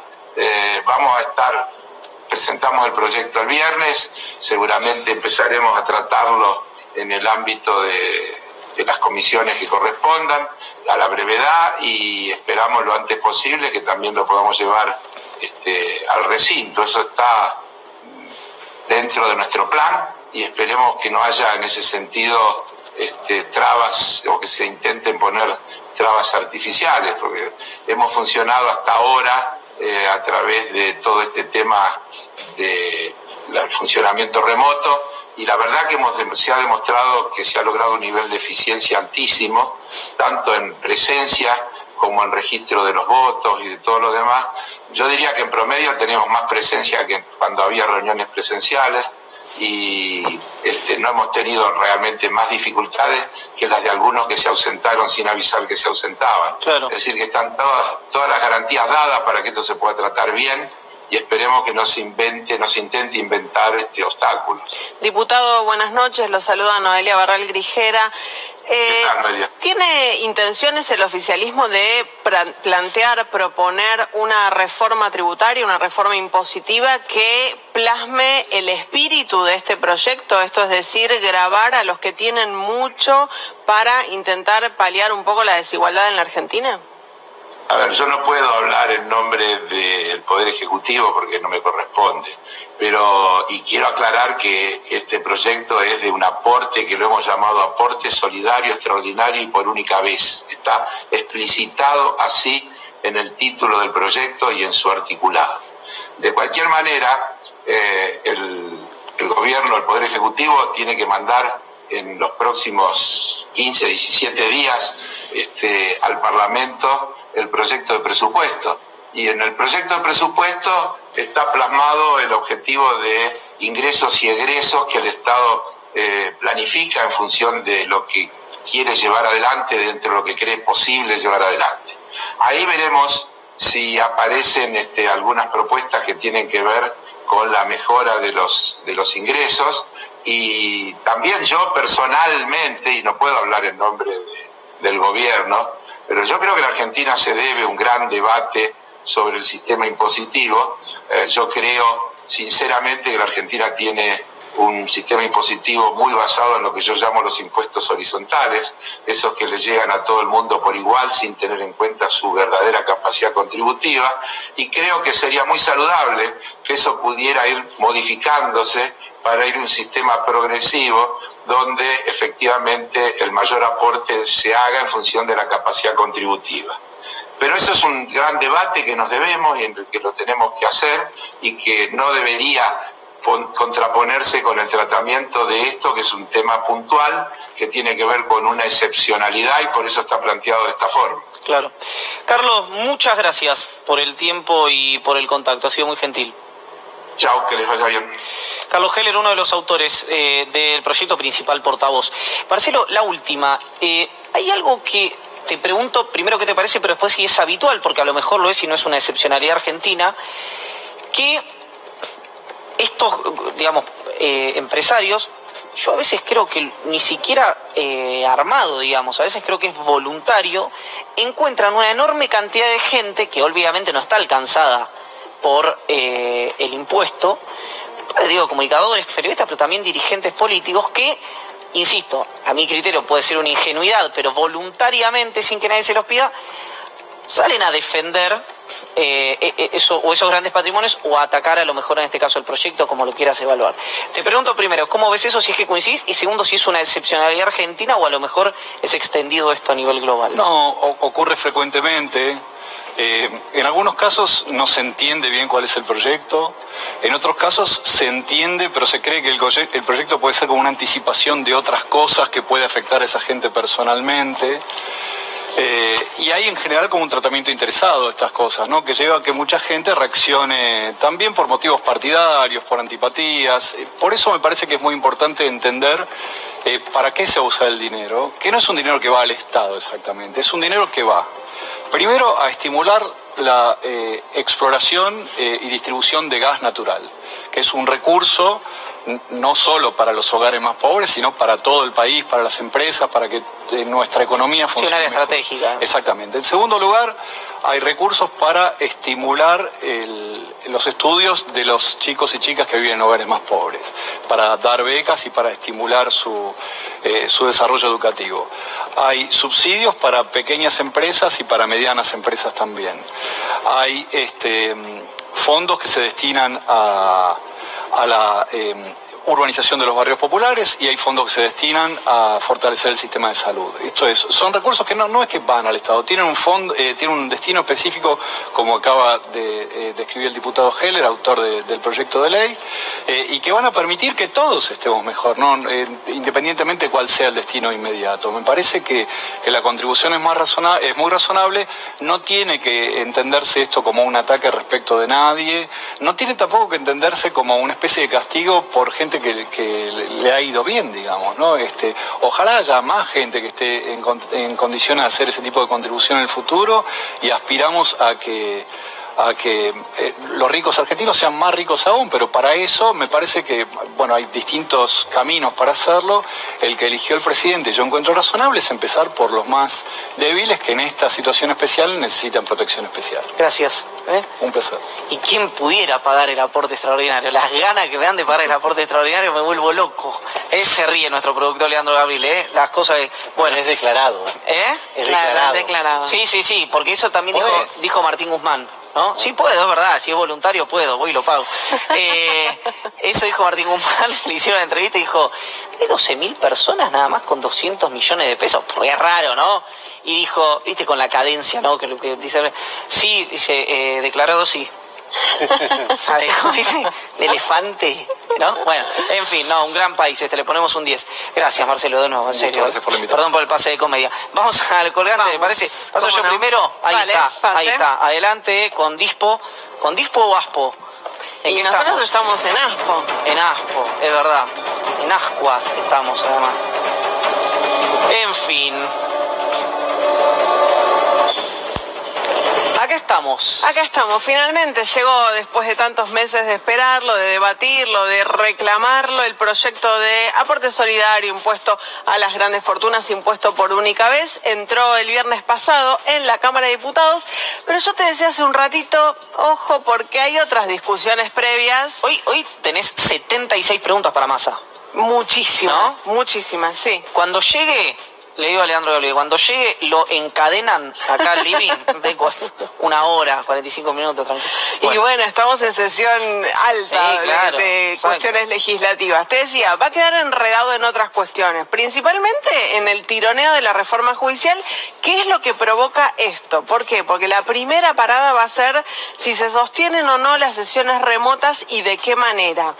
Presentamos el proyecto el viernes, seguramente empezaremos a tratarlo en el ámbito de las comisiones que correspondan, a la brevedad, y esperamos lo antes posible que también lo podamos llevar al recinto. Eso está dentro de nuestro plan y esperemos que no haya en ese sentido trabas, o que se intenten poner trabas artificiales, porque hemos funcionado hasta ahora a través de todo este tema del funcionamiento remoto, y la verdad que se ha demostrado que se ha logrado un nivel de eficiencia altísimo, tanto en presencia como en registro de los votos y de todo lo demás. Yo diría que en promedio tenemos más presencia que cuando había reuniones presenciales, y no hemos tenido realmente más dificultades que las de algunos que se ausentaron sin avisar que se ausentaban. Claro. Es decir, que están todas las garantías dadas para que esto se pueda tratar bien, y esperemos que no se intente inventar obstáculos. Diputado, buenas noches, lo saluda Noelia Barral Grijera. ¿Qué tal, Noelia? ¿Tiene intenciones el oficialismo de proponer una reforma tributaria, una reforma impositiva que plasme el espíritu de este proyecto? Esto es decir, gravar a los que tienen mucho para intentar paliar un poco la desigualdad en la Argentina. A ver, yo no puedo hablar en nombre del Poder Ejecutivo porque no me corresponde, y quiero aclarar que este proyecto es de un aporte que lo hemos llamado aporte solidario, extraordinario y por única vez. Está explicitado así en el título del proyecto y en su articulado. De cualquier manera, el gobierno, el Poder Ejecutivo, tiene que mandar en los próximos 15, 17 días al Parlamento el proyecto de presupuesto. Y en el proyecto de presupuesto está plasmado el objetivo de ingresos y egresos que el Estado planifica en función de lo que quiere llevar adelante, dentro de lo que cree posible llevar adelante. Ahí veremos si aparecen algunas propuestas que tienen que ver con la mejora de los ingresos, y también yo personalmente, y no puedo hablar en nombre del gobierno, pero yo creo que la Argentina se debe un gran debate sobre el sistema impositivo. Yo creo sinceramente que la Argentina tiene un sistema impositivo muy basado en lo que yo llamo los impuestos horizontales, esos que le llegan a todo el mundo por igual sin tener en cuenta su verdadera capacidad contributiva, y creo que sería muy saludable que eso pudiera ir modificándose para ir a un sistema progresivo donde efectivamente el mayor aporte se haga en función de la capacidad contributiva. Pero eso es un gran debate que nos debemos y en el que lo tenemos que hacer, y que no debería contraponerse con el tratamiento de esto, que es un tema puntual que tiene que ver con una excepcionalidad, y por eso está planteado de esta forma. Claro. Carlos, muchas gracias por el tiempo y por el contacto, ha sido muy gentil. Chao, que les vaya bien. Carlos Heller, uno de los autores del proyecto principal Portavoz. Marcelo, la última. Hay algo que te pregunto primero qué te parece, pero después si es habitual, porque a lo mejor lo es y no es una excepcionalidad argentina, que estos, digamos, empresarios, yo a veces creo que ni siquiera armado, digamos, a veces creo que es voluntario, encuentran una enorme cantidad de gente que obviamente no está alcanzada por el impuesto, digo, comunicadores, periodistas, pero también dirigentes políticos que, insisto, a mi criterio puede ser una ingenuidad, pero voluntariamente, sin que nadie se los pida, salen a defender esos grandes patrimonios o a atacar a lo mejor en este caso el proyecto, como lo quieras evaluar. Te pregunto primero, ¿cómo ves eso, si es que coincidís? Y segundo, si es una excepcionalidad argentina o a lo mejor es extendido esto a nivel global. No, ocurre frecuentemente. En algunos casos no se entiende bien cuál es el proyecto, en otros casos se entiende, pero se cree que el proyecto puede ser como una anticipación de otras cosas que puede afectar a esa gente personalmente. Y hay en general como un tratamiento interesado de estas cosas, ¿no? Que lleva a que mucha gente reaccione también por motivos partidarios, por antipatías. Por eso me parece que es muy importante entender para qué se usa el dinero, que no es un dinero que va al Estado exactamente, es un dinero que va primero a estimular la exploración y distribución de gas natural, que es un recurso no solo para los hogares más pobres, sino para todo el país, para las empresas, para que nuestra economía funcione. Sí, un área mejor. estratégica. Exactamente. En segundo lugar, hay recursos para estimular los estudios de los chicos y chicas que viven en hogares más pobres, para dar becas y para estimular su desarrollo educativo. Hay subsidios para pequeñas empresas y para medianas empresas también. Hay fondos que se destinan a la urbanización de los barrios populares y hay fondos que se destinan a fortalecer el sistema de salud. Esto es, son recursos que no es que van al Estado, tienen un destino específico, como acaba de describir el diputado Heller, autor del proyecto de ley, y que van a permitir que todos estemos mejor, ¿no? Independientemente de cuál sea el destino inmediato. Me parece que la contribución es muy razonable, no tiene que entenderse esto como un ataque respecto de nadie, no tiene tampoco que entenderse como una especie de castigo por gente que le ha ido bien, digamos, ¿no? Ojalá haya más gente que esté en condiciones de hacer ese tipo de contribución en el futuro y aspiramos a que los ricos argentinos sean más ricos aún, pero para eso me parece que, bueno, hay distintos caminos para hacerlo. El que eligió el presidente, yo encuentro razonable, es empezar por los más débiles que en esta situación especial necesitan protección especial. Gracias. Un placer. ¿Y quién pudiera pagar el aporte extraordinario? Las ganas que me dan de pagar el aporte extraordinario me vuelvo loco. Se ríe nuestro productor Leandro Gabriel, Las cosas que... Bueno, es declarado. Es Claro, es declarado. Sí, porque eso también dijo Martín Guzmán, ¿no? Sí puedo, es verdad, si es voluntario puedo, voy y lo pago. Eso dijo Martín Guzmán, le hicieron la entrevista y dijo, hay 12.000 personas nada más con 200 millones de pesos, porque es raro, ¿no? Y dijo, viste, con la cadencia, ¿no? Que lo que dice, sí, dice, declarado sí. ¿Sabes? De elefante, ¿no? Bueno, en fin, no, un gran país, le ponemos un 10. Gracias, Marcelo, de nuevo, en serio. Gracias por la invitación. Perdón por el pase de comedia. Vamos al colgante, ¿te parece? ¿Paso yo primero? Ahí está. Adelante, con Dispo. ¿Con Dispo o Aspo? ¿En qué nosotros estamos en Aspo. En Aspo, es verdad. En Ascuas estamos, además. En fin. Acá estamos, finalmente llegó, después de tantos meses de esperarlo, de debatirlo, de reclamarlo, el proyecto de aporte solidario impuesto a las grandes fortunas, impuesto por única vez, entró el viernes pasado en la Cámara de Diputados, pero yo te decía hace un ratito, ojo, porque hay otras discusiones previas. Hoy tenés 76 preguntas para Massa. Muchísimas, ¿no? Muchísimas, sí. Cuando llegue... Le digo a Leandro Gabriel, cuando llegue lo encadenan acá al living, de 1 hora, 45 minutos, tranquilo. Bueno. Y bueno, estamos en sesión alta, sí, claro, de cuestiones legislativas. Te decía, va a quedar enredado en otras cuestiones, principalmente en el tironeo de la reforma judicial. ¿Qué es lo que provoca esto? ¿Por qué? Porque la primera parada va a ser si se sostienen o no las sesiones remotas y de qué manera.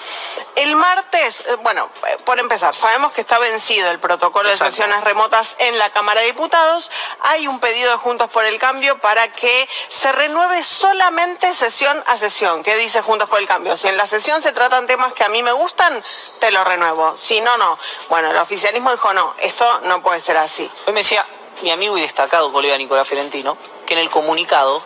El martes, bueno, por empezar, sabemos que está vencido el protocolo de sesiones remotas en la Cámara de Diputados. Hay un pedido de Juntos por el Cambio para que se renueve solamente sesión a sesión. ¿Qué dice Juntos por el Cambio? Si en la sesión se tratan temas que a mí me gustan, te lo renuevo. Si no, no. Bueno, el oficialismo dijo no, esto no puede ser así. Hoy me decía, mi amigo y destacado colega Nicolás Fiorentino, que en el comunicado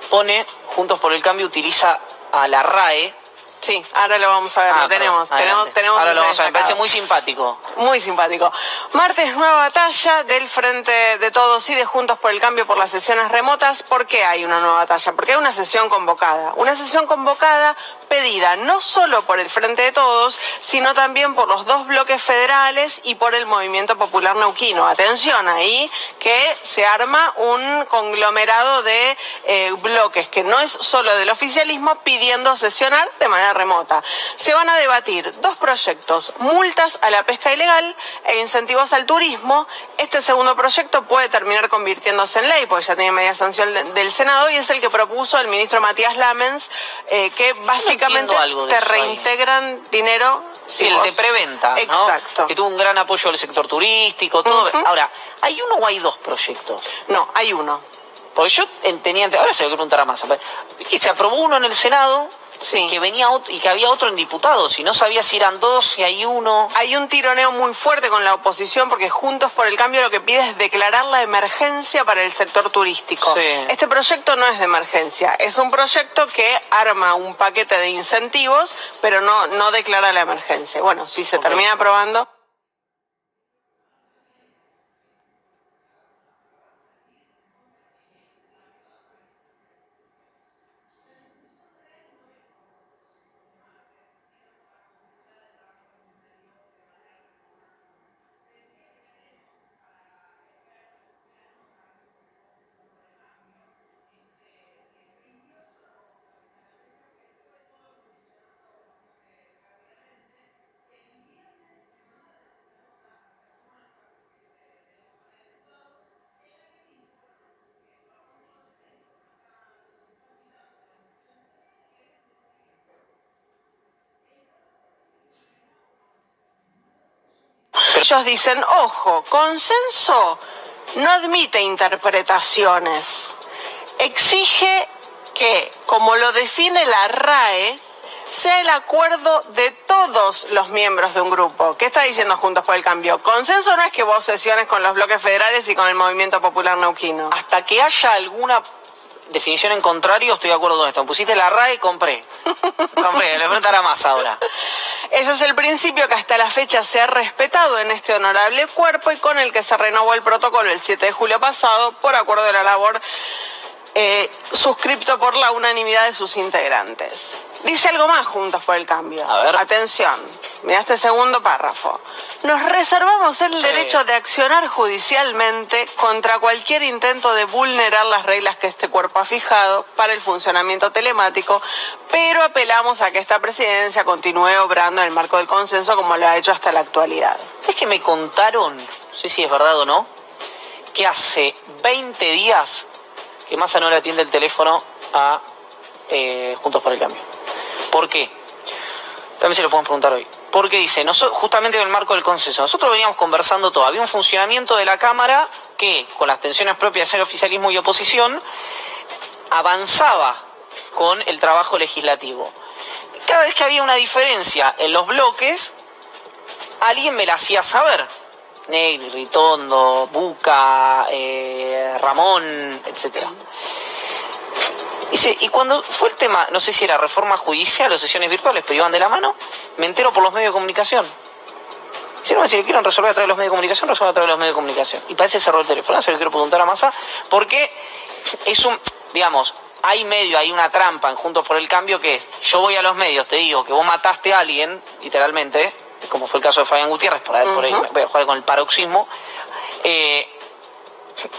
pone, Juntos por el Cambio utiliza a la RAE. Sí, ahora lo vamos a ver, lo tenemos. Ahora lo vamos a ver, me parece muy simpático. Muy simpático. Martes, nueva batalla del Frente de Todos y de Juntos por el Cambio por las sesiones remotas. ¿Por qué hay una nueva batalla? Porque hay una sesión convocada. Una sesión convocada pedida no solo por el Frente de Todos, sino también por los dos bloques federales y por el Movimiento Popular Neuquino. Atención ahí, que se arma un conglomerado de bloques que no es solo del oficialismo pidiendo sesionar de manera remota. Se van a debatir dos proyectos: multas a la pesca ilegal e incentivos al turismo. Este segundo proyecto puede terminar convirtiéndose en ley, porque ya tiene media sanción del Senado, y es el que propuso el ministro Matías Lamens, que básicamente te reintegran dinero. Sí, el de preventa, ¿no? Exacto. Que tuvo un gran apoyo del sector turístico, todo. Ahora, ¿hay uno o hay dos proyectos? No, hay uno. Porque yo tenía, ahora se lo quiero preguntar a Massa, que se aprobó uno en el Senado, sí, que venía otro, y que había otro en diputados, y no sabía si eran dos, si hay uno. Hay un tironeo muy fuerte con la oposición, porque Juntos por el Cambio lo que pide es declarar la emergencia para el sector turístico. Sí. Este proyecto no es de emergencia, es un proyecto que arma un paquete de incentivos, pero no declara la emergencia. Bueno, si se termina aprobando... Ellos dicen, ojo, consenso no admite interpretaciones. Exige que, como lo define la RAE, sea el acuerdo de todos los miembros de un grupo. ¿Qué está diciendo Juntos por el Cambio? Consenso no es que vos sesiones con los bloques federales y con el Movimiento Popular Neuquino. Hasta que haya alguna definición en contrario, estoy de acuerdo con esto. Pusiste la RAE, compré, le preguntará más ahora. Ese es el principio que hasta la fecha se ha respetado en este honorable cuerpo y con el que se renovó el protocolo el 7 de julio pasado por acuerdo de la labor suscripto por la unanimidad de sus integrantes. Dice algo más Juntos por el Cambio. A ver. Atención, mira este segundo párrafo. Nos reservamos el derecho de accionar judicialmente contra cualquier intento de vulnerar las reglas que este cuerpo ha fijado para el funcionamiento telemático, pero apelamos a que esta presidencia continúe obrando en el marco del consenso como lo ha hecho hasta la actualidad. Es que me contaron, no sé si es verdad o no, que hace 20 días que Massa no le atiende el teléfono a Juntos por el Cambio. ¿Por qué? También se lo podemos preguntar hoy. Porque dice, justamente en el marco del consenso, nosotros veníamos conversando todo, había un funcionamiento de la Cámara que, con las tensiones propias del oficialismo y oposición, avanzaba con el trabajo legislativo. Cada vez que había una diferencia en los bloques, alguien me la hacía saber. Negri, Ritondo, Buca, Ramón, etc. Dice, y cuando fue el tema, no sé si era reforma judicial o sesiones virtuales, pero iban de la mano, me entero por los medios de comunicación. Si no, si le quieren resolver a través de los medios de comunicación, resuelvan a través de los medios de comunicación. Y parece cerró el teléfono, se lo quiero preguntar a Massa, porque es un, digamos, hay una trampa en Juntos por el Cambio que es, yo voy a los medios, te digo que vos mataste a alguien, literalmente, como fue el caso de Fabián Gutiérrez, por ahí voy a jugar con el paroxismo,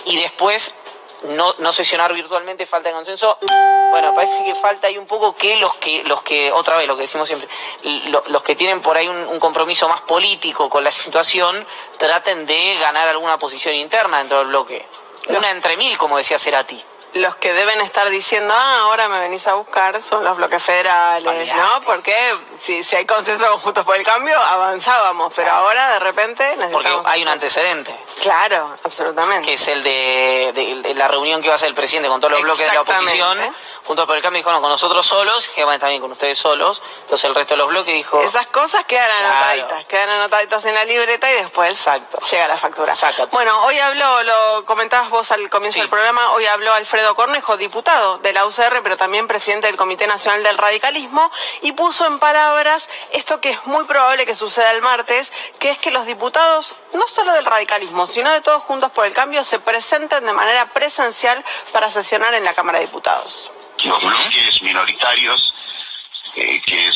y después no sesionar virtualmente, falta de consenso. Bueno, parece que falta ahí un poco que los que otra vez, lo que decimos siempre, los que tienen por ahí un compromiso más político con la situación, traten de ganar alguna posición interna dentro del bloque. Una entre mil, como decía Cerati. Los que deben estar diciendo, ahora me venís a buscar, son los bloques federales, ¿no? Porque si hay consenso con Juntos por el Cambio, avanzábamos, pero ahora de repente necesitamos... Porque hay un antecedente. Claro, absolutamente. Que es el de la reunión que iba a hacer el presidente con todos los bloques de la oposición, Juntos por el Cambio dijo, no, con nosotros solos, GEMA también con ustedes solos. Entonces el resto de los bloques dijo... Esas cosas quedan anotaditas en la libreta y después llega la factura. Bueno, hoy habló, lo comentabas vos al comienzo del programa, hoy habló Alfredo Cornejo, diputado de la UCR, pero también presidente del Comité Nacional del Radicalismo, y puso en palabras esto que es muy probable que suceda el martes, que es que los diputados, no solo del radicalismo, sino de todos Juntos por el Cambio, se presenten de manera presencial para sesionar en la Cámara de Diputados. Los bloques minoritarios que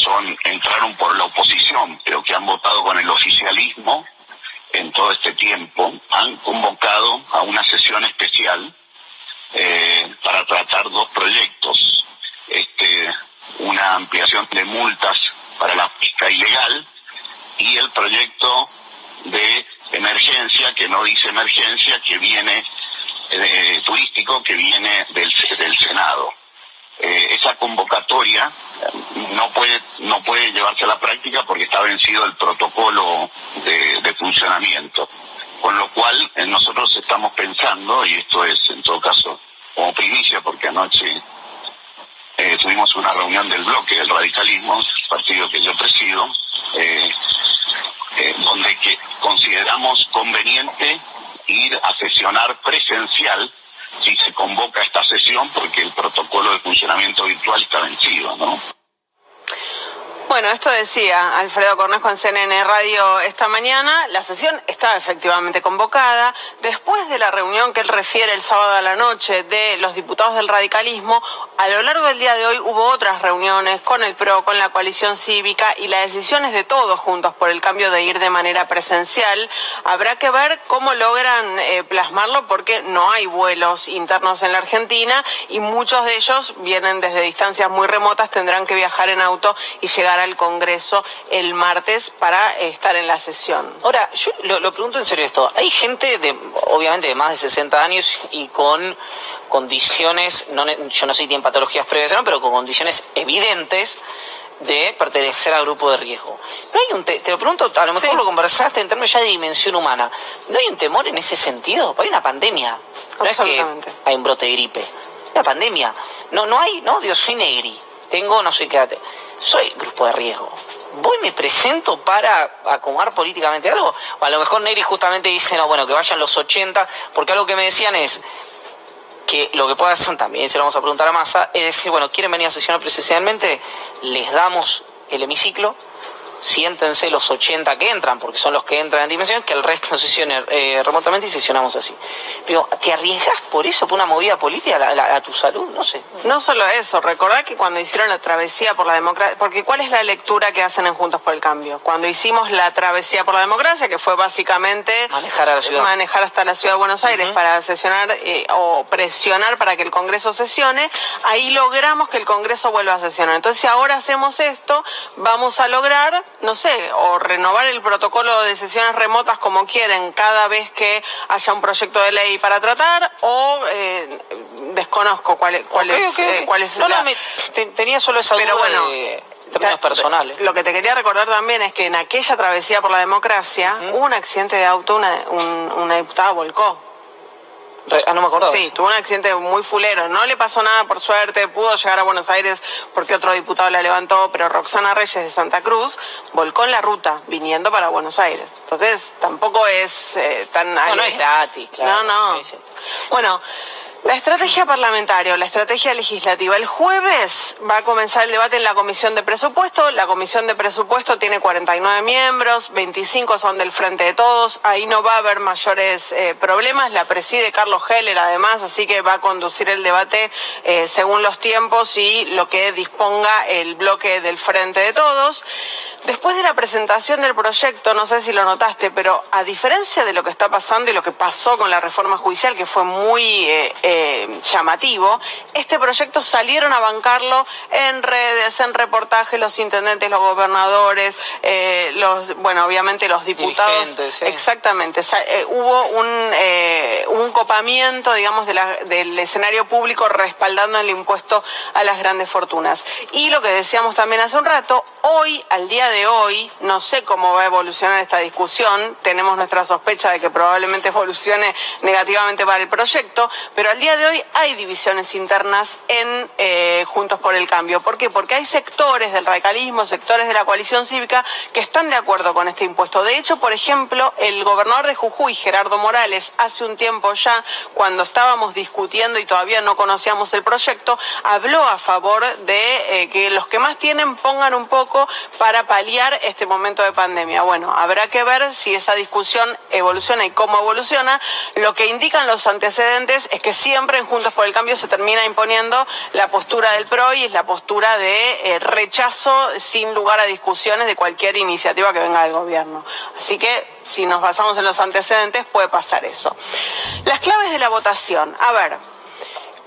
entraron por la oposición, pero que han votado con el oficialismo en todo este tiempo, han convocado a una sesión especial para tratar dos proyectos, una ampliación de multas para la pesca ilegal y el proyecto de emergencia, que no dice emergencia, que viene turístico, que viene del Senado. Esa convocatoria no puede llevarse a la práctica porque está vencido el protocolo de funcionamiento, con lo cual nosotros estamos pensando, y esto es en todo caso como primicia porque anoche tuvimos una reunión del bloque del radicalismo, partido que yo presido, donde consideramos conveniente ir a sesionar presencial si se convoca esta sesión, porque el protocolo de funcionamiento virtual está vencido, ¿no? Bueno, esto decía Alfredo Cornejo en CNN Radio esta mañana. La sesión estaba efectivamente convocada. Después de la reunión que él refiere el sábado a la noche de los diputados del radicalismo, a lo largo del día de hoy hubo otras reuniones con el PRO, con la coalición cívica, y la decisión es de todos Juntos por el Cambio de ir de manera presencial. Habrá que ver cómo logran plasmarlo, porque no hay vuelos internos en la Argentina y muchos de ellos vienen desde distancias muy remotas, tendrán que viajar en auto y llegar al Congreso el martes para estar en la sesión. Ahora, yo lo pregunto en serio esto. Hay gente, obviamente, de más de 60 años y con condiciones, yo no sé si tienen patologías previas, ¿no? Pero con condiciones evidentes de pertenecer al grupo de riesgo. ¿No hay te lo pregunto, a lo mejor lo conversaste en términos ya de dimensión humana, ¿no hay un temor en ese sentido? Hay una pandemia, no es que hay un brote de gripe, una pandemia. No hay, Dios, soy negri, tengo no sé qué, soy grupo de riesgo. ¿Voy me presento para acomodar políticamente algo? O a lo mejor Negri justamente dice, no, bueno, que vayan los 80, porque algo que me decían es que lo que puede hacer también, se lo vamos a preguntar a Massa, es decir, bueno, quieren venir a sesionar presencialmente, les damos el hemiciclo, siéntense los 80 que entran, porque son los que entran en dimensión, que el resto sesione remotamente y sesionamos así. Pero, ¿te arriesgás por eso, por una movida política a tu salud? No sé. No solo eso, recordá que cuando hicieron la travesía por la democracia, porque ¿cuál es la lectura que hacen en Juntos por el Cambio? Cuando hicimos la travesía por la democracia, que fue básicamente manejar hasta la ciudad de Buenos Aires para sesionar o presionar para que el Congreso sesione, ahí logramos que el Congreso vuelva a sesionar. Entonces, si ahora hacemos esto, vamos a lograr, no sé, o renovar el protocolo de sesiones remotas como quieren cada vez que haya un proyecto de ley para tratar, o desconozco cuál es tenía solo esa duda de términos personales. Lo que te quería recordar también es que en aquella travesía por la democracia hubo un accidente de auto, una diputada volcó. No me acordaba. Sí, tuvo un accidente muy fulero. No le pasó nada, por suerte, pudo llegar a Buenos Aires porque otro diputado la levantó, pero Roxana Reyes de Santa Cruz volcó en la ruta, viniendo para Buenos Aires. Entonces, tampoco es tan... No es gratis, claro. No. Bueno, la estrategia parlamentaria o la estrategia legislativa. El jueves va a comenzar el debate en la Comisión de Presupuesto. La Comisión de Presupuesto tiene 49 miembros, 25 son del Frente de Todos. Ahí no va a haber mayores problemas. La preside Carlos Heller, además, así que va a conducir el debate según los tiempos y lo que disponga el bloque del Frente de Todos. Después de la presentación del proyecto, no sé si lo notaste, pero a diferencia de lo que está pasando y lo que pasó con la reforma judicial, que fue muy llamativo, este proyecto salieron a bancarlo en redes, en reportajes, los intendentes, los gobernadores, obviamente los diputados. Exactamente. Hubo un copamiento, digamos, del escenario público respaldando el impuesto a las grandes fortunas. Y lo que decíamos también hace un rato, hoy, al día de hoy, no sé cómo va a evolucionar esta discusión, tenemos nuestra sospecha de que probablemente evolucione negativamente para el proyecto, pero al al día de hoy hay divisiones internas en Juntos por el Cambio. ¿Por qué? Porque hay sectores del radicalismo, sectores de la coalición cívica que están de acuerdo con este impuesto. De hecho, por ejemplo, el gobernador de Jujuy, Gerardo Morales, hace un tiempo ya, cuando estábamos discutiendo y todavía no conocíamos el proyecto, habló a favor de que los que más tienen pongan un poco para paliar este momento de pandemia. Bueno, habrá que ver si esa discusión evoluciona y cómo evoluciona. Lo que indican los antecedentes es que siempre en Juntos por el Cambio se termina imponiendo la postura del PRO y es la postura de rechazo sin lugar a discusiones de cualquier iniciativa que venga del gobierno. Así que si nos basamos en los antecedentes puede pasar eso. Las claves de la votación. A ver,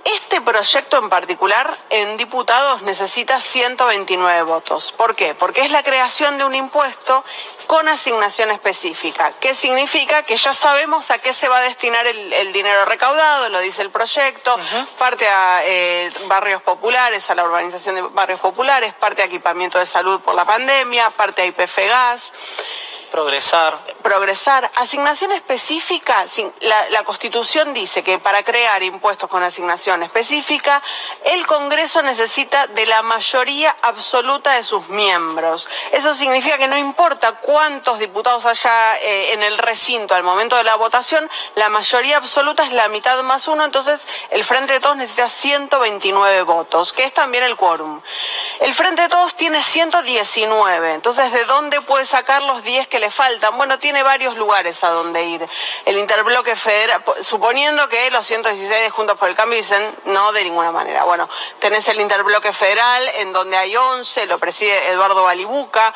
este proyecto en particular en diputados necesita 129 votos. ¿Por qué? Porque es la creación de un impuesto con asignación específica. ¿Qué significa? Que ya sabemos a qué se va a destinar el dinero recaudado, lo dice el proyecto, parte a barrios populares, a la urbanización de barrios populares, parte a equipamiento de salud por la pandemia, parte a YPF Gas. Progresar. Asignación específica, la Constitución dice que para crear impuestos con asignación específica, el Congreso necesita de la mayoría absoluta de sus miembros. Eso significa que no importa cuántos diputados haya en el recinto al momento de la votación, la mayoría absoluta es la mitad más uno, entonces el Frente de Todos necesita 129 votos, que es también el quórum. El Frente de Todos tiene 119, entonces ¿de dónde puede sacar los 10 que le faltan? Bueno, tiene varios lugares a donde ir. El interbloque federal, suponiendo que los 116 de Juntos por el Cambio dicen no de ninguna manera. Bueno, tenés el interbloque federal en donde hay 11, lo preside Eduardo Balibuca.